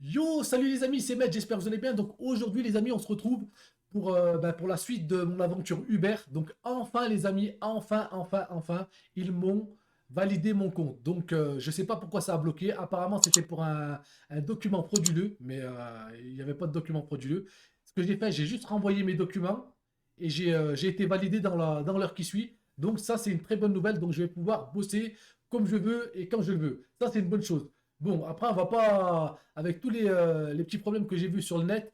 Yo, salut les amis, c'est Matt, j'espère que vous allez bien. Donc aujourd'hui les amis, on se retrouve pour la suite de mon aventure Uber. Donc enfin les amis, enfin, ils m'ont validé mon compte. Donc je sais pas pourquoi ça a bloqué. Apparemment c'était pour un document frauduleux, mais il n'y avait pas de document frauduleux. Ce que j'ai fait, j'ai juste renvoyé mes documents et j'ai été validé dans l'heure qui suit. Donc ça c'est une très bonne nouvelle. Donc je vais pouvoir bosser comme je veux et quand je le veux. Ça c'est une bonne chose. Bon, après, on va pas, avec tous les petits problèmes que j'ai vus sur le net,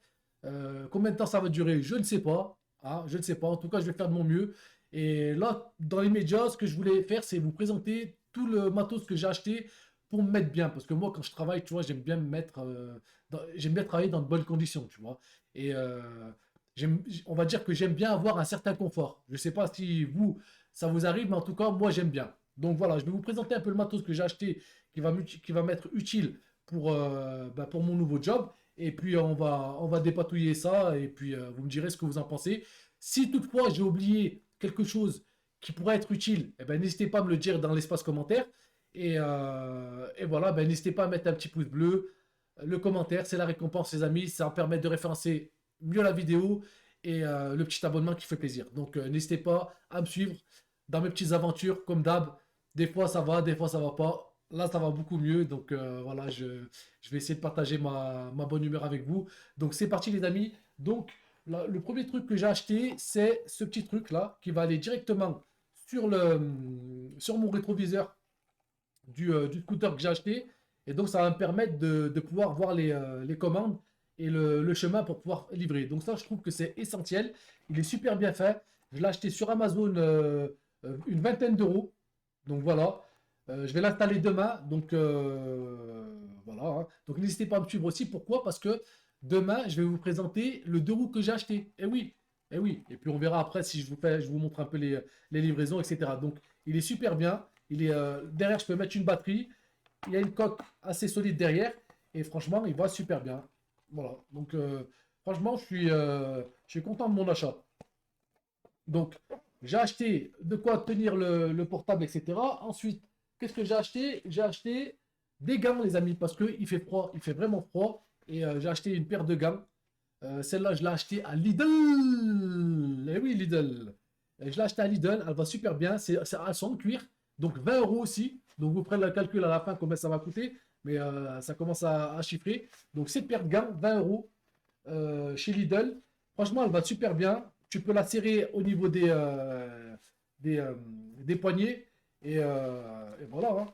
combien de temps ça va durer, je ne sais pas. Hein, je ne sais pas. En tout cas, je vais faire de mon mieux. Et là, dans les médias, ce que je voulais faire, c'est vous présenter tout le matos que j'ai acheté pour me mettre bien. Parce que moi, quand je travaille, tu vois, j'aime bien me mettre, j'aime bien travailler dans de bonnes conditions, tu vois. Et on va dire que j'aime bien avoir un certain confort. Je ne sais pas si vous, ça vous arrive, mais en tout cas, moi, j'aime bien. Donc voilà, je vais vous présenter un peu le matos que j'ai acheté qui va m'être utile pour mon nouveau job. Et puis on va dépatouiller ça et puis vous me direz ce que vous en pensez. Si toutefois j'ai oublié quelque chose qui pourrait être utile, eh ben, n'hésitez pas à me le dire dans l'espace commentaire. Et voilà, ben, n'hésitez pas à mettre un petit pouce bleu. Le commentaire, c'est la récompense, les amis. Ça va permettre de référencer mieux la vidéo et le petit abonnement qui fait plaisir. Donc n'hésitez pas à me suivre dans mes petites aventures, comme d'hab. Des fois ça va, des fois ça va pas. Là, ça va beaucoup mieux. Donc voilà, je vais essayer de partager ma bonne humeur avec vous. Donc c'est parti les amis. Donc le premier truc que j'ai acheté, c'est ce petit truc là qui va aller directement sur mon rétroviseur du scooter que j'ai acheté. Et donc ça va me permettre de pouvoir voir les commandes et le chemin pour pouvoir livrer. Donc ça, je trouve que c'est essentiel. Il est super bien fait. Je l'ai acheté sur Amazon une vingtaine d'euros. Donc voilà. Je vais l'installer demain. Donc voilà. Hein. Donc n'hésitez pas à me suivre aussi. Pourquoi? Parce que demain, je vais vous présenter le deux roues que j'ai acheté. Et oui. Et oui. Et puis on verra après si je vous montre un peu les livraisons, etc. Donc il est super bien. Derrière, je peux mettre une batterie. Il y a une coque assez solide derrière. Et franchement, il va super bien. Voilà. Donc franchement, je suis content de mon achat. Donc, j'ai acheté de quoi tenir le portable, etc. Ensuite, qu'est-ce que j'ai acheté? J'ai acheté des gants, les amis, parce qu'il fait froid, il fait vraiment froid. Et j'ai acheté une paire de gants. Celle-là, je l'ai achetée à Lidl. Eh oui, Lidl. Je l'ai achetée à Lidl, elle va super bien. Elles sont en cuir, donc 20 euros aussi. Donc, vous prenez le calcul à la fin, combien ça va coûter. Mais ça commence à chiffrer. Donc, cette paire de gants, 20 euros chez Lidl. Franchement, elle va super bien. Tu peux la serrer au niveau des, euh, des poignets. Et voilà. Hein.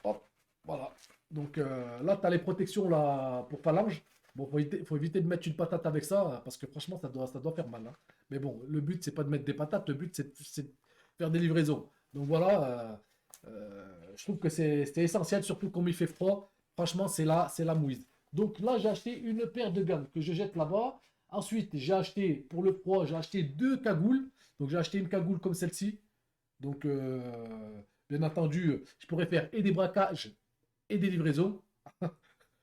Hop, voilà. Donc là, tu as les protections là, pour phalange. Bon, faut éviter de mettre une patate avec ça, parce que franchement, ça doit faire mal. Hein. Mais bon, le but, c'est pas de mettre des patates, le but, c'est de faire des livraisons. Donc voilà, je trouve que c'est essentiel, surtout comme il fait froid. Franchement, c'est la mouise. Donc là, j'ai acheté une paire de gants que je jette là-bas. Ensuite, j'ai acheté, pour le froid, j'ai acheté deux cagoules. Donc j'ai acheté une cagoule comme celle-ci. Donc, bien entendu, je pourrais faire et des braquages et des livraisons.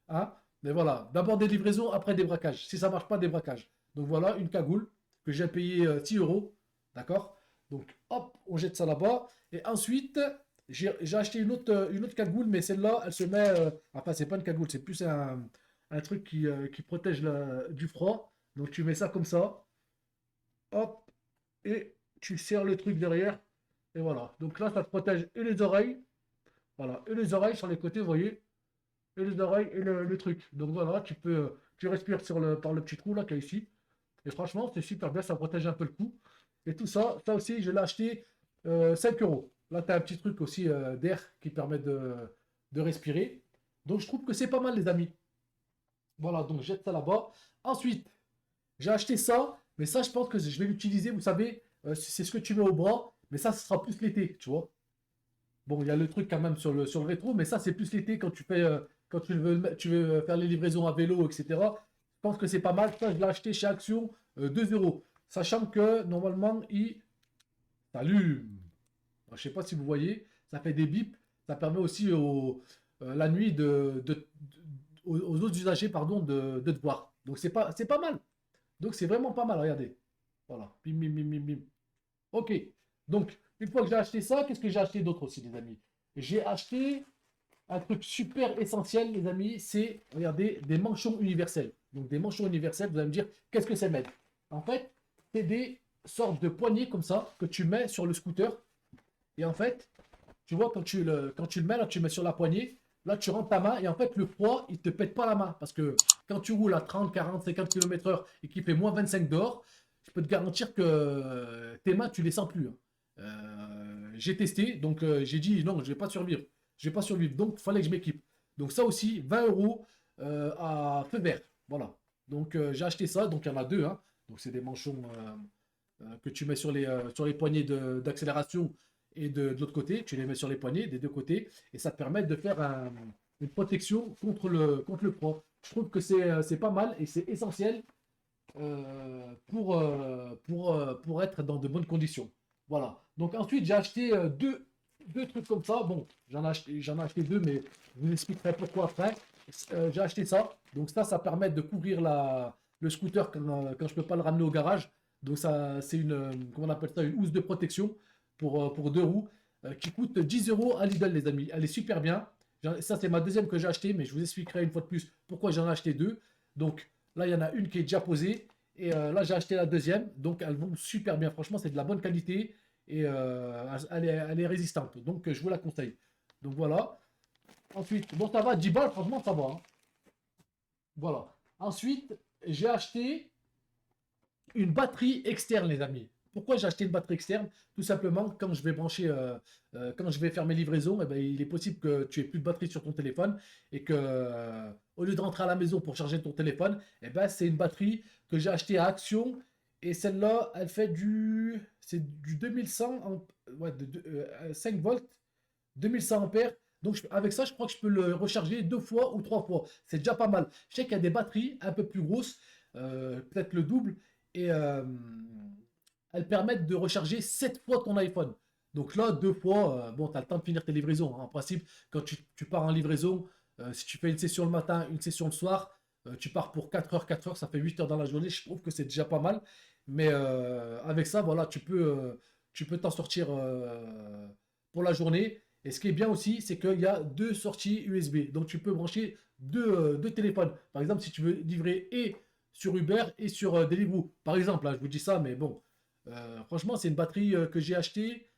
Hein. Mais voilà, d'abord des livraisons, après des braquages. Si ça ne marche pas, des braquages. Donc voilà, une cagoule que j'ai payé 6 euros. D'accord. Donc hop, on jette ça là-bas. Et ensuite, j'ai acheté une autre cagoule, mais celle-là, elle se met. Enfin, c'est pas une cagoule, c'est plus un truc qui protège du froid. Donc tu mets ça comme ça. Hop, et tu serres le truc derrière. Et voilà. Donc là, ça te protège et les oreilles. Voilà. Et les oreilles sur les côtés, vous voyez. Et les oreilles et le truc. Donc voilà, tu respires par le petit trou là qu'il y a ici. Et franchement, c'est super bien, ça protège un peu le cou. Et tout ça, ça aussi, je l'ai acheté 5 euros. Là, tu as un petit truc aussi d'air qui permet de respirer. Donc je trouve que c'est pas mal, les amis. Voilà, donc je jette ça là-bas. Ensuite, j'ai acheté ça, mais ça, je pense que je vais l'utiliser. Vous savez, c'est ce que tu mets au bras, mais ça, ce sera plus l'été, tu vois. Bon, il y a le truc quand même sur le rétro, mais ça, c'est plus l'été quand quand tu veux faire les livraisons à vélo, etc. Je pense que c'est pas mal. Ça, je l'ai acheté chez Action 2 euros. Sachant que normalement, il s'allume. Je ne sais pas si vous voyez, ça fait des bips. Ça permet aussi la nuit aux autres usagers pardon, de te voir. Donc, c'est pas mal. Donc, c'est vraiment pas mal. Regardez. Voilà. Bim, bim, bim, bim, bim. Ok. Donc, une fois que j'ai acheté ça, qu'est-ce que j'ai acheté d'autre aussi, les amis? J'ai acheté. un truc super essentiel, les amis, c'est, regardez, des manchons universels. Donc, des manchons universels, vous allez me dire, qu'est-ce que c'est, mec? En fait, c'est des sortes de poignées comme ça que tu mets sur le scooter. Et en fait, tu vois, quand tu le mets, là, tu le mets sur la poignée, là, tu rentres ta main et en fait, le froid, il te pète pas la main. Parce que quand tu roules à 30, 40, 50 km/h et qu'il fait moins 25 dehors, je peux te garantir que tes mains, tu les sens plus, hein. J'ai testé, donc j'ai dit non, je vais pas survivre. Je vais pas survivre, donc il fallait que je m'équipe. Donc ça aussi, 20 euros à feu vert. Voilà. Donc j'ai acheté ça, donc il y en a deux, hein. Donc c'est des manchons que tu mets sur les poignées d'accélération et de l'autre côté, tu les mets sur les poignets des deux côtés et ça te permet de faire une protection contre le froid. Je trouve que c'est pas mal et c'est essentiel pour être dans de bonnes conditions. Voilà. Donc ensuite, j'ai acheté deux trucs comme ça. Bon, j'en ai acheté deux, mais je vous expliquerai pourquoi après. J'ai acheté ça. Donc ça permet de couvrir le scooter quand je ne peux pas le ramener au garage. Donc ça, c'est comment on appelle ça, une housse de protection pour deux roues qui coûte 10 euros à Lidl, les amis. Elle est super bien. Ça, c'est ma deuxième que j'ai acheté, mais je vous expliquerai une fois de plus pourquoi j'en ai acheté deux. Donc là, il y en a une qui est déjà posée. Et là, j'ai acheté la deuxième. Donc, elles vont super bien. Franchement, c'est de la bonne qualité. Et elle est résistante. Donc, je vous la conseille. Donc, voilà. Ensuite, bon, ça va, 10 balles, franchement, ça va, hein. Voilà. Ensuite, j'ai acheté une batterie externe, les amis. Pourquoi j'ai acheté une batterie externe? Tout simplement, quand je vais brancher, quand je vais faire mes livraisons, eh ben, il est possible que tu aies plus de batterie sur ton téléphone et que, au lieu de rentrer à la maison pour charger ton téléphone, eh ben, c'est une batterie que j'ai achetée à Action et celle-là, elle fait c'est du 2100, ouais, 5 volts, 2100 ampères. Donc, avec ça, je crois que je peux le recharger deux fois ou trois fois. C'est déjà pas mal. Je sais qu'il y a des batteries un peu plus grosses, peut-être le double, et elles permettent de recharger 7 fois ton iPhone. Donc là, deux fois, bon, tu as le temps de finir tes livraisons, hein. En principe, quand tu pars en livraison, si tu fais une session le matin, une session le soir, tu pars pour 4 heures, ça fait 8 heures dans la journée. Je trouve que c'est déjà pas mal. Mais avec ça, voilà, tu peux t'en sortir pour la journée. Et ce qui est bien aussi, c'est qu'il y a deux sorties USB. Donc tu peux brancher deux téléphones. Par exemple, si tu veux livrer et sur Uber et sur Deliveroo. Par exemple, hein, je vous dis ça, mais bon, franchement, c'est une batterie que j'ai achetée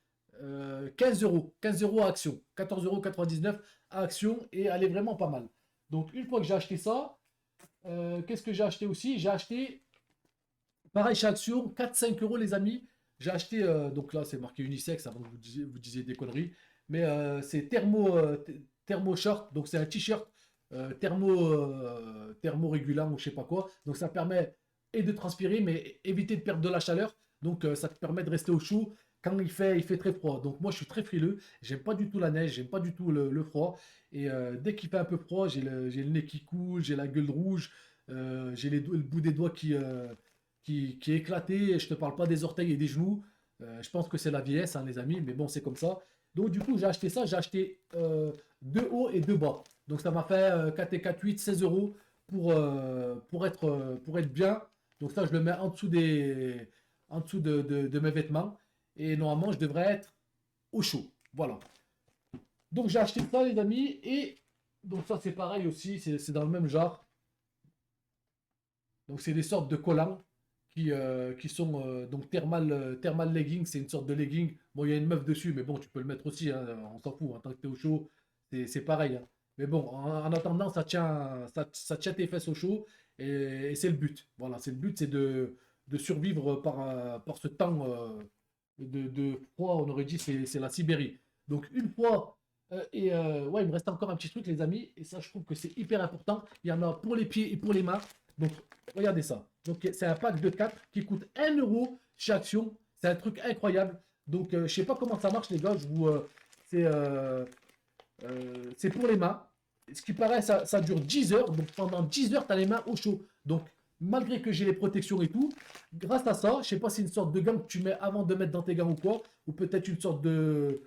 15 euros. 15 euros à Action. 14,99 € à Action et elle est vraiment pas mal. Donc une fois que j'ai acheté ça, qu'est-ce que j'ai acheté aussi? J'ai acheté, pareil chez Action, 4-5 € les amis. J'ai acheté, donc là c'est marqué unisex avant que vous disiez des conneries, mais c'est thermo short, donc c'est un t-shirt thermo régulant ou je sais pas quoi. Donc ça permet et de transpirer, mais éviter de perdre de la chaleur. Donc ça te permet de rester au chaud quand il fait très froid. Donc moi je suis très frileux, j'aime pas du tout la neige, j'aime pas du tout le froid. Et dès qu'il fait un peu froid, j'ai le nez qui coule, j'ai la gueule rouge, j'ai le bout des doigts qui est éclaté. Je te parle pas des orteils et des genoux. Je pense que c'est la vieillesse, hein, les amis, mais bon, c'est comme ça. Donc, du coup, j'ai acheté ça. J'ai acheté deux hauts et deux bas. Donc, ça m'a fait 4 et 4, 8, 16 euros pour être bien. Donc, ça, je le mets en dessous de mes vêtements. Et normalement, je devrais être au chaud. Voilà. Donc, j'ai acheté ça, les amis. Et donc, ça, c'est pareil aussi. C'est dans le même genre. Donc, c'est des sortes de collants qui sont donc thermal legging, c'est une sorte de legging. Bon, il y a une meuf dessus, mais bon, tu peux le mettre aussi, hein, on s'en fout, en tant que tu es au chaud, c'est pareil, hein. Mais bon, en attendant, ça tient tes fesses au chaud et c'est le but. Voilà, c'est le but, c'est de survivre par ce temps de froid, on aurait dit, c'est la Sibérie. Donc, une fois, ouais, il me reste encore un petit truc, les amis, et ça, je trouve que c'est hyper important. Il y en a pour les pieds et pour les mains. Donc, regardez ça. Donc, c'est un pack de 4 qui coûte 1 € chez Action. C'est un truc incroyable. Donc, je ne sais pas comment ça marche, les gars. C'est c'est pour les mains. Ce qui paraît, ça dure 10 heures. Donc, pendant 10 heures, tu as les mains au chaud. Donc, malgré que j'ai les protections et tout, grâce à ça, je ne sais pas si c'est une sorte de gant que tu mets avant de mettre dans tes gants ou quoi, ou peut-être une sorte de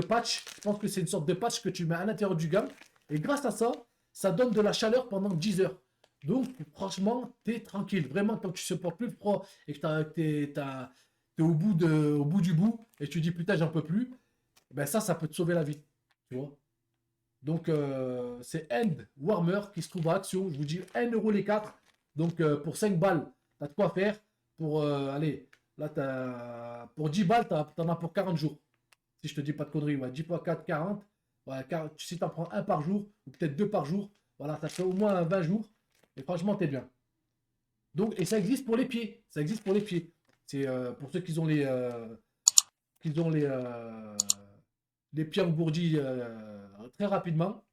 patch. Je pense que c'est une sorte de patch que tu mets à l'intérieur du gant. Et grâce à ça, ça donne de la chaleur pendant 10 heures. Donc, franchement, t'es tranquille. Vraiment, quand tu supportes plus le froid et que t'es au bout du bout et tu dis putain, j'en peux plus, ben ça peut te sauver la vie. Tu vois? Donc, c'est End Warmer qui se trouve à Action. Je vous dis 1 euro les 4. Donc, pour 5 balles, tu as de quoi faire. Pour, allez, là, pour 10 balles, tu en as pour 40 jours. Si je te dis pas de conneries, ouais, 10 fois 4, 40. Ouais, si tu en prends un par jour, ou peut-être deux par jour, voilà, ça fait au moins 20 jours. Et franchement, t'es bien. Donc, et ça existe pour les pieds. Ça existe pour les pieds. C'est pour ceux qui ont les pieds engourdis très rapidement.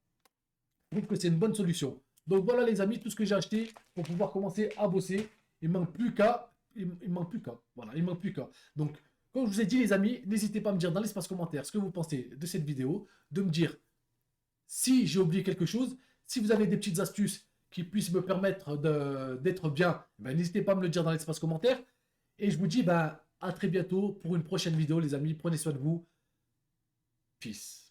Je trouve que c'est une bonne solution. Donc voilà les amis, tout ce que j'ai acheté pour pouvoir commencer à bosser. Il ne manque plus qu'à. Il manque plus qu'à. Voilà, il manque plus qu'à. Donc, comme je vous ai dit les amis, n'hésitez pas à me dire dans l'espace commentaire ce que vous pensez de cette vidéo, de me dire si j'ai oublié quelque chose, si vous avez des petites astuces qui puissent me permettre d'être bien, ben, n'hésitez pas à me le dire dans l'espace commentaire. Et je vous dis ben, à très bientôt pour une prochaine vidéo les amis. Prenez soin de vous. Peace.